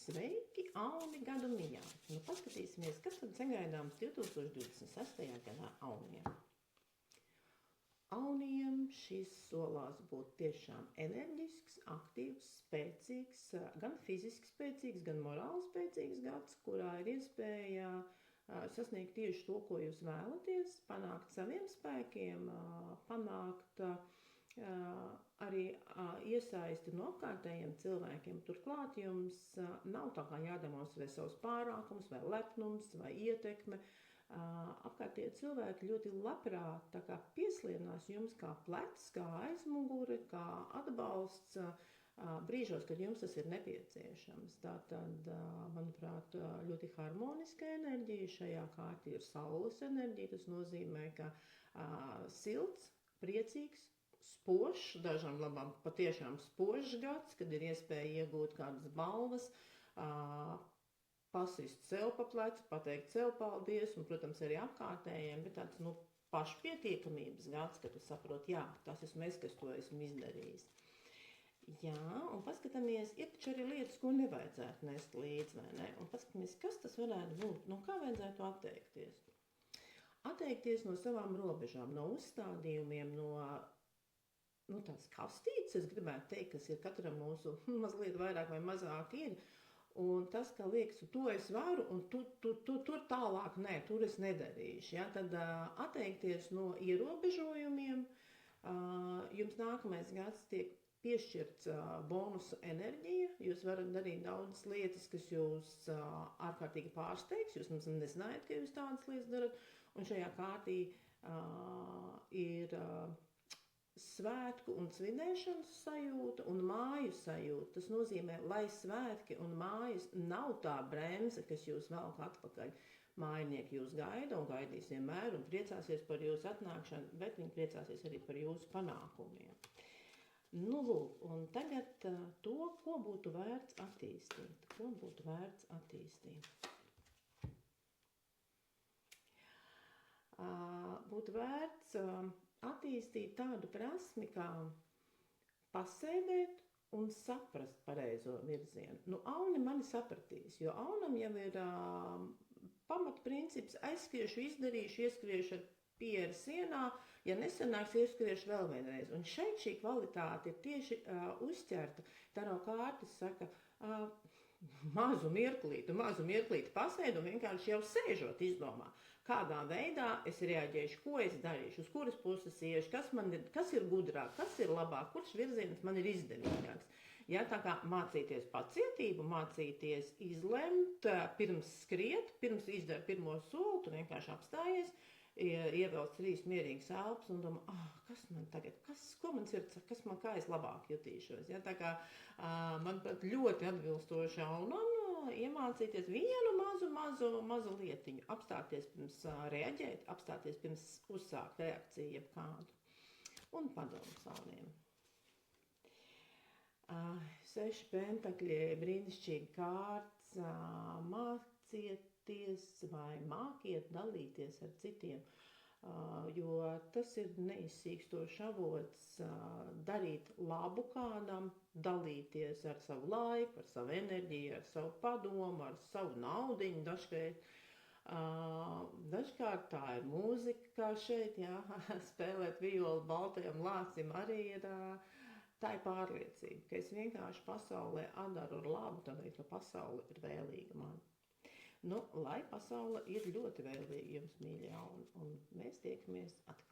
Sveiki, Auni gadu mijā! Nu, paskatīsimies, kas tad sagaidāms 2026. gadā Auniem. Auniem šis solās būt tiešām enerģisks, aktīvs, spēcīgs, gan fiziski spēcīgs, gan morāli spēcīgs gads, kurā ir iespēja sasniegt tieši to, ko jūs vēlaties, panākt saviem spēkiem, panākt arī iesaisti no apkārtējiem cilvēkiem. Turklāt jums nav tā kā jādemonstrē savus pārākumus, vai lepnums, vai ietekme. Apkārtējie cilvēki ļoti labprāt tā kā pieslienās jums kā plecs, kā aizmugure, kā atbalsts brīžos, kad jums tas ir nepieciešams. Tātad, manuprāt, ļoti harmoniska enerģija. Šajā kārtī ir saules enerģija. Tas nozīmē, ka silts, priecīgs, spožs, dažām labām patiešām spožs gads, kad ir iespēja iegūt kādas balvas, pasist sev pa plecu, pateikt sev paldies, un, protams, arī apkārtējiem, bet tāds, pašpietiekamības gads, kad tu saproti, jā, tas esmu es, kas to esmu izdarījis. Jā, un paskatāmies, ir taču arī lietas, ko nevajadzētu nest līdz, vai ne? Un paskatāmies, kas tas varētu būt, no kā vajadzētu atteikties. Atteikties no savām robežām, no uzstādījumiem, no tās kastītes, es gribētu teikt, kas ir katram mūsu mazliet vairāk vai mazāk ir, un tas, ka liekas, to es varu, un tur tālāk nē, tur es nedarīšu. Ja? Tad atteikties no ierobežojumiem, jums nākamais gads tiek piešķirts bonusu enerģija, jūs varat darīt daudzas lietas, kas jūs ārkārtīgi pārsteigs, jūs nezinājat, ka jūs tādas lietas darat, un šajā kārtī ir svētku un svinēšanas sajūta un māju sajūta. Tas nozīmē, lai svētki un mājas nav tā bremze, kas jūs velk atpakaļ. Mājinieki jūs gaida un gaidīs vienmēr un priecāsies par jūsu atnākšanu, bet viņi priecāsies arī par jūsu panākumiem. Lūk, un tagad to, ko būtu vērts attīstīt. Ko būtu vērts attīstīt? Būtu vērts attīstīt tādu prasmi, kā pasēdēt un saprast pareizo virzienu. Auni mani sapratīs, jo aunam jau ir pamatprincips aizskriešu, izdarīšu, ieskriešu ar pieru sienā, ja nesanāks, ieskriešu vēl vienreiz. Un šeit šī kvalitāte ir tieši uzķerta. Taro kārtas saka, mazu mirklīti pasēdu un vienkārši jau sēžot izdomā, kādā veidā es reaģēšu, ko es darīšu, uz kuras puses iešu, kas ir gudrāk, kas ir labāk, kurš virziens man ir izdevīgāks. Ja, tā kā mācīties pacietību, mācīties izlemt, pirms skriet, pirms izdara pirmo soli, tu vienkārši apstājies, ievelc 3 mierīgas elpas un domā, kas man tagad, kā es labāk jutīšos. Ja? Tā kā man pat ļoti atbilstoši aunam iemācīties vienu mazu lietiņu, apstāties pirms reaģēt, apstāties pirms uzsākt reakciju jebkādu. Un padomu sauniem. 6 pentakļi, brīnišķīgi kārts, mācieties vai mākiet dalīties ar citiem, jo tas ir neizsīkstošs avots darīt labu kādam, dalīties ar savu laiku, ar savu enerģiju, ar savu padomu, ar savu naudiņu dažkārt. Dažkārt tā ir mūzika, kā šeit, jā, spēlēt violi baltajam lācim arī ir, tā ir pārliecība, ka es vienkārši pasaulē daru ar labu, tādēļ, ka pasaule ir vēlīga man. Lai pasaule ir ļoti vēlīga jums, mīļie, un mēs tiekamies atkal.